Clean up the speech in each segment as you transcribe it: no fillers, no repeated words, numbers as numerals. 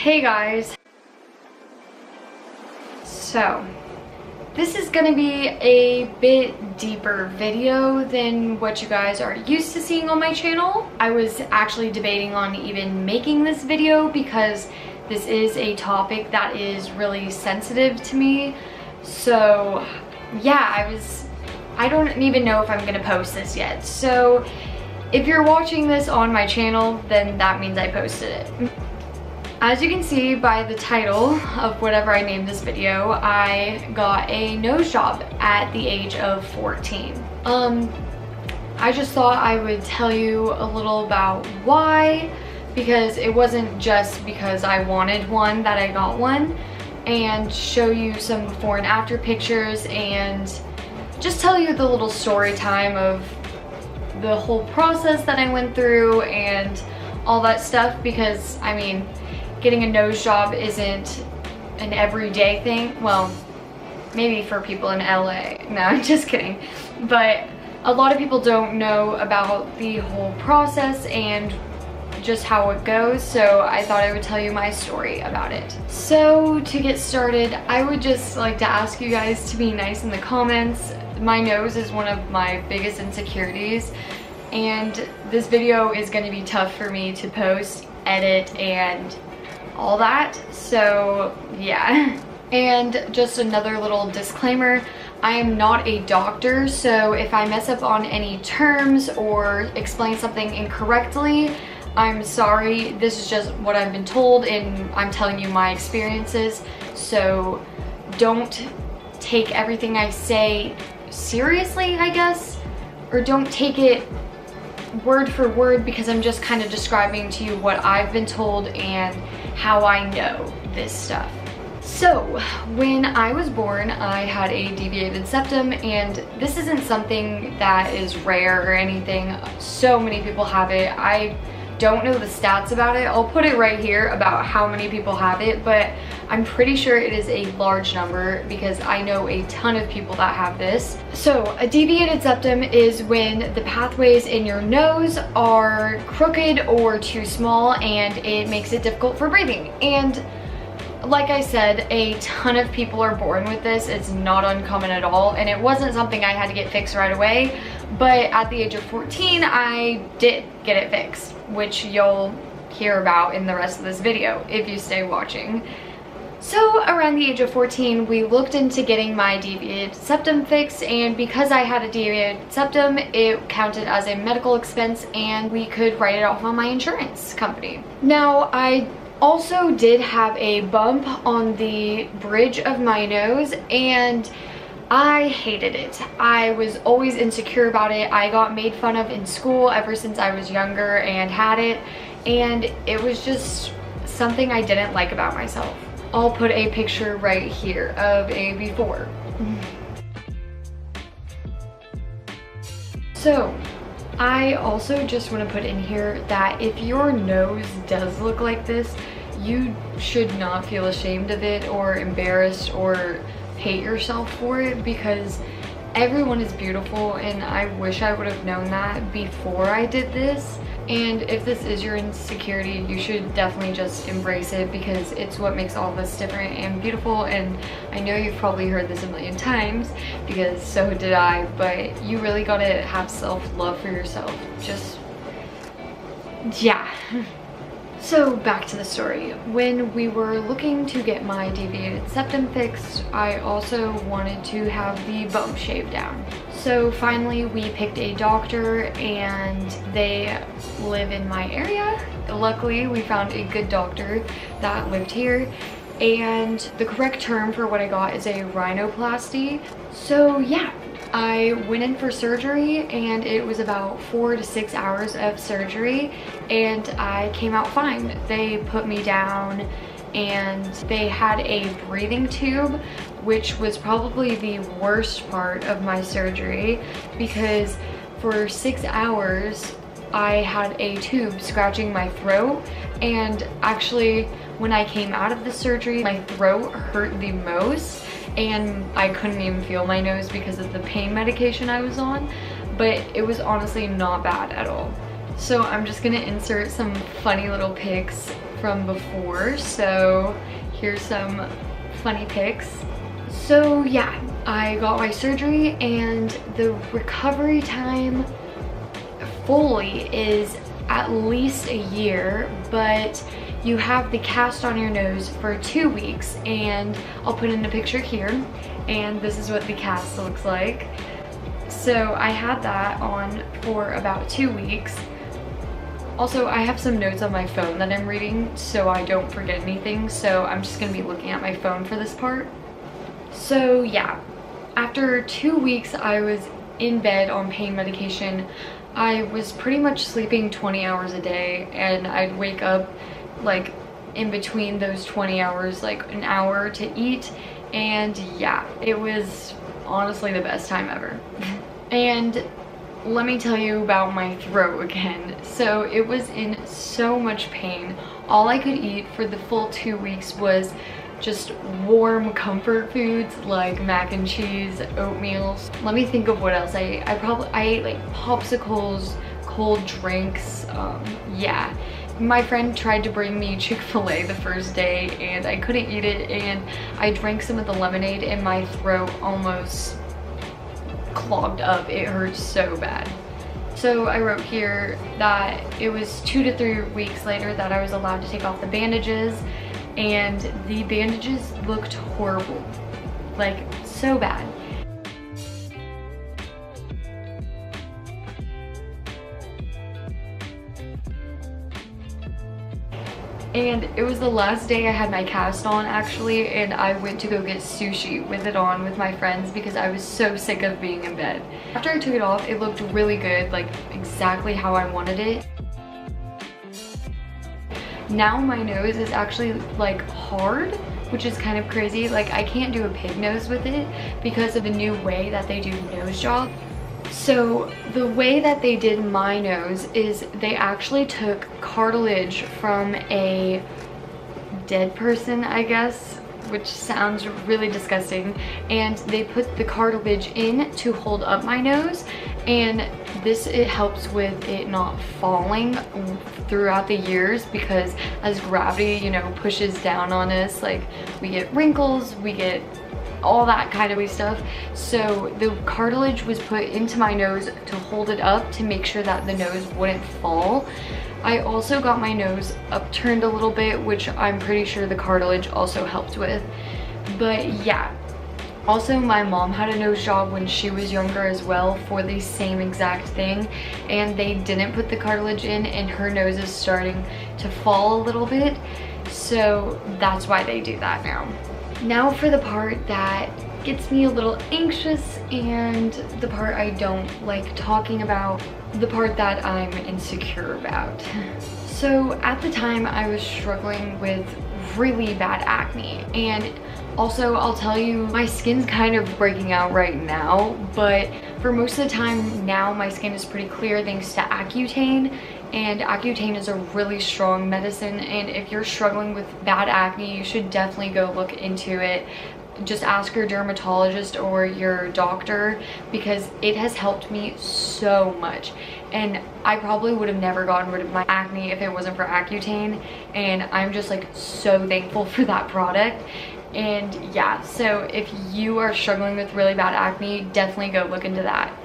Hey guys, so this is gonna be a bit deeper video than what you guys are used to seeing on my channel. I was actually debating on even making this video because this is a topic that is really sensitive to me. So yeah, I don't even know if I'm gonna post this yet. So if you're watching this on my channel, then that means I posted it. As you can see by the title of whatever I named this video, I got a nose job at the age of 14. I just thought I would tell you a little about why, because it wasn't just because I wanted one that I got one, and show you some before and after pictures and just tell you the little story time of the whole process that I went through and all that stuff, because I mean, getting a nose job isn't an everyday thing. Well, maybe for people in LA. No, I'm just kidding. But a lot of people don't know about the whole process and just how it goes, so I thought I would tell you my story about it. So to get started, I would just like to ask you guys to be nice in the comments. My nose is one of my biggest insecurities, and this video is going to be tough for me to post, edit, and all that, so yeah. And just another little disclaimer, I am not a doctor, so if I mess up on any terms or explain something incorrectly, I'm sorry. This is just what I've been told and I'm telling you my experiences, so don't take everything I say seriously, I guess, or don't take it word for word, because I'm just kind of describing to you what I've been told and how I know this stuff. So when I was born, I had a deviated septum, and this isn't something that is rare or anything. So many people have it. I don't know the stats about it. I'll put it right here about how many people have it, but I'm pretty sure it is a large number because I know a ton of people that have this. So a deviated septum is when the pathways in your nose are crooked or too small, and it makes it difficult for breathing. And like I said, a ton of people are born with this. It's not uncommon at all, and it wasn't something I had to get fixed right away, but at the age of 14 I did get it fixed, which you'll hear about in the rest of this video if you stay watching. So around the age of 14, we looked into getting my deviated septum fixed, and because I had a deviated septum, it counted as a medical expense and we could write it off on my insurance company. Now, I also did have a bump on the bridge of my nose, and I hated it. I was always insecure about it. I got made fun of in school ever since I was younger and had it, and it was just something I didn't like about myself. I'll put a picture right here of a before. So I also just want to put in here that if your nose does look like this, you should not feel ashamed of it or embarrassed or hate yourself for it, because everyone is beautiful, and I wish I would have known that before I did this. And if this is your insecurity, you should definitely just embrace it, because it's what makes all of us different and beautiful. And I know you've probably heard this a million times, because so did I, but you really gotta have self-love for yourself. Just, yeah. So back to the story. When we were looking to get my deviated septum fixed, I also wanted to have the bump shaved down. So finally we picked a doctor, and they live in my area. Luckily we found a good doctor that lived here, and the correct term for what I got is a rhinoplasty. So yeah, I went in for surgery, and it was about 4 to 6 hours of surgery, and I came out fine. They put me down, and they had a breathing tube, which was probably the worst part of my surgery, because for 6 hours I had a tube scratching my throat, and actually when I came out of the surgery, my throat hurt the most, and I couldn't even feel my nose because of the pain medication I was on, but it was honestly not bad at all. So I'm just gonna insert some funny little pics from before, so here's some funny pics. So yeah, I got my surgery and the recovery time fully is at least a year, but you have the cast on your nose for 2 weeks, and I'll put in a picture here, and this is what the cast looks like. So I had that on for about 2 weeks. Also, I have some notes on my phone that I'm reading so I don't forget anything, so I'm just gonna be looking at my phone for this part. So yeah, after 2 weeks I was in bed on pain medication. I was pretty much sleeping 20 hours a day, and I'd wake up like in between those 20 hours, like an hour to eat, and yeah, it was honestly the best time ever. And let me tell you about my throat again. So it was in so much pain. All I could eat for the full 2 weeks was just warm comfort foods like mac and cheese, oatmeal. Let me think of what else I ate like popsicles, cold drinks, yeah. My friend tried to bring me Chick-fil-A the first day and I couldn't eat it, and I drank some of the lemonade and my throat almost clogged up. It hurt so bad. So I wrote here that it was 2 to 3 weeks later that I was allowed to take off the bandages, and the bandages looked horrible, like so bad. And it was the last day I had my cast on actually, and I went to go get sushi with it on with my friends because I was so sick of being in bed. After I took it off, it looked really good, like exactly how I wanted it. Now my nose is actually like hard, which is kind of crazy. Like I can't do a pig nose with it because of the new way that they do nose job. So the way that they did my nose is they actually took cartilage from a dead person, I guess, which sounds really disgusting, and they put the cartilage in to hold up my nose, and it helps with it not falling throughout the years, because as gravity, you know, pushes down on us, like we get wrinkles, we get all that kind of stuff. So the cartilage was put into my nose to hold it up to make sure that the nose wouldn't fall. I also got my nose upturned a little bit, which I'm pretty sure the cartilage also helped with. But yeah, also my mom had a nose job when she was younger as well for the same exact thing, and they didn't put the cartilage in, and her nose is starting to fall a little bit, so that's why they do that now. Now for the part that gets me a little anxious and the part I don't like talking about, the part that I'm insecure about. So at the time I was struggling with really bad acne, and also I'll tell you, my skin's kind of breaking out right now, but for most of the time now my skin is pretty clear thanks to Accutane. And Accutane is a really strong medicine, and if you're struggling with bad acne, you should definitely go look into it. Just ask your dermatologist or your doctor, because it has helped me so much. And I probably would have never gotten rid of my acne if it wasn't for Accutane, and I'm just like so thankful for that product. And yeah, so if you are struggling with really bad acne, definitely go look into that.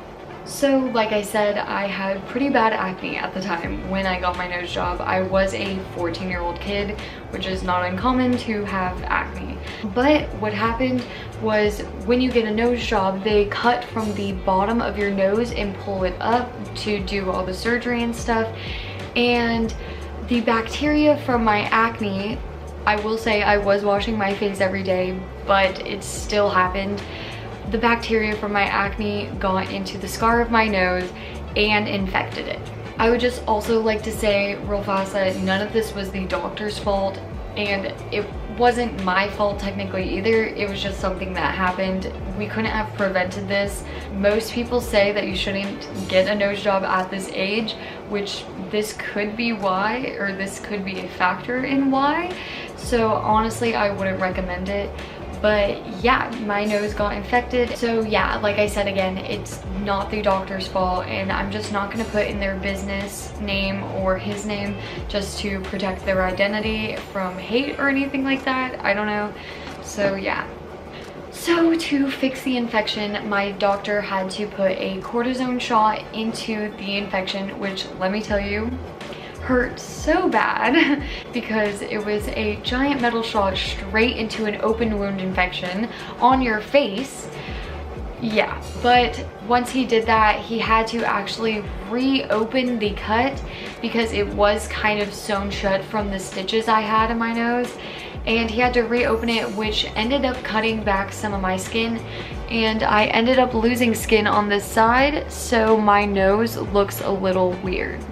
So like I said, I had pretty bad acne at the time when I got my nose job. I was a 14-year-old kid, which is not uncommon to have acne. But what happened was, when you get a nose job, they cut from the bottom of your nose and pull it up to do all the surgery and stuff. And the bacteria from my acne, I will say I was washing my face every day, but it still happened. The bacteria from my acne got into the scar of my nose and infected it. I would just also like to say real fast that none of this was the doctor's fault, and it wasn't my fault technically either. It was just something that happened. We couldn't have prevented this. Most people say that you shouldn't get a nose job at this age, which this could be why, or this could be a factor in why. So honestly, I wouldn't recommend it. But yeah, my nose got infected. So yeah, like I said again, it's not the doctor's fault, and I'm just not gonna put in their business name or his name just to protect their identity from hate or anything like that. I don't know. So yeah. So to fix the infection, my doctor had to put a cortisone shot into the infection, which, let me tell you, hurt so bad because it was a giant metal shot straight into an open wound infection on your face. Yeah, but once he did that, he had to actually reopen the cut because it was kind of sewn shut from the stitches I had in my nose, and he had to reopen it, which ended up cutting back some of my skin, and I ended up losing skin on this side, so my nose looks a little weird.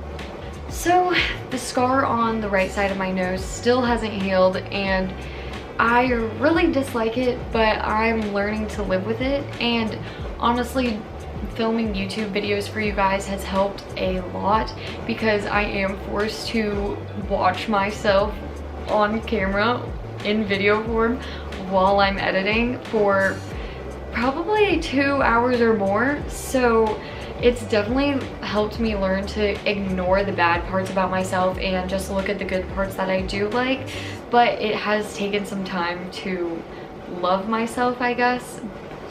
So the scar on the right side of my nose still hasn't healed, and I really dislike it, but I'm learning to live with it. And honestly, filming YouTube videos for you guys has helped a lot because I am forced to watch myself on camera in video form while I'm editing for probably 2 hours or more. So it's definitely helped me learn to ignore the bad parts about myself and just look at the good parts that I do like. But it has taken some time to love myself, I guess.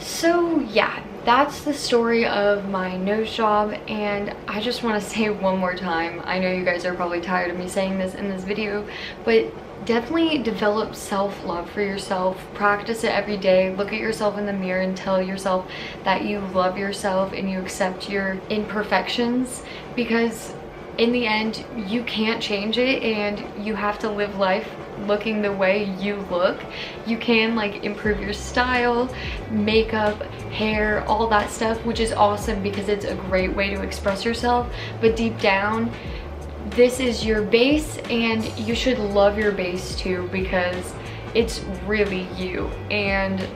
So yeah, that's the story of my nose job, and I just want to say one more time, I know you guys are probably tired of me saying this in this video, but definitely develop self-love for yourself. Practice it every day. Look at yourself in the mirror and tell yourself that you love yourself and you accept your imperfections, because in the end you can't change it, and you have to live life looking the way you look. You can like improve your style, makeup, hair, all that stuff, which is awesome because it's a great way to express yourself, but deep down this is your base, and you should love your base too because it's really you. And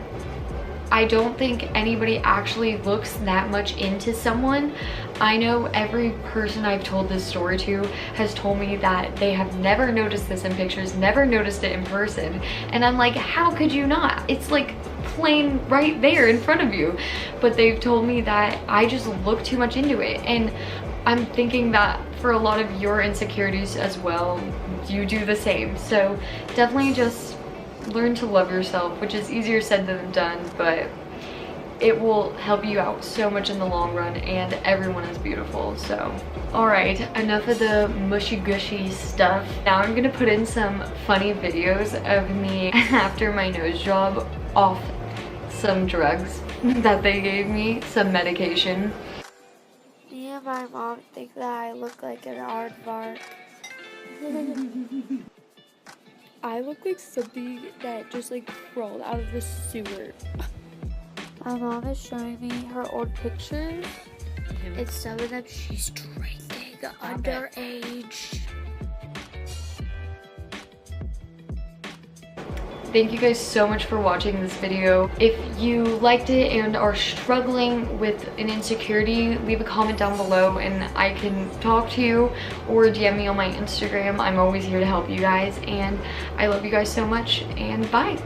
I don't think anybody actually looks that much into someone. I know every person I've told this story to has told me that they have never noticed this in pictures, never noticed it in person. And I'm like, how could you not? It's like plain right there in front of you. But they've told me that I just look too much into it. And I'm thinking that for a lot of your insecurities as well, you do the same. So definitely just learn to love yourself, which is easier said than done, but it will help you out so much in the long run, and everyone is beautiful. So all right, enough of the mushy gushy stuff. Now I'm gonna put in some funny videos of me after my nose job off some drugs that they gave me, some medication. Me and my mom think that I look like an aardvark. I look like something that just like crawled out of the sewer. My mom is showing me her old pictures. It's some of them she's drinking underage. Thank you guys so much for watching this video. If you liked it and are struggling with an insecurity, leave a comment down below and I can talk to you, or DM me on my Instagram. I'm always here to help you guys, and I love you guys so much, and bye.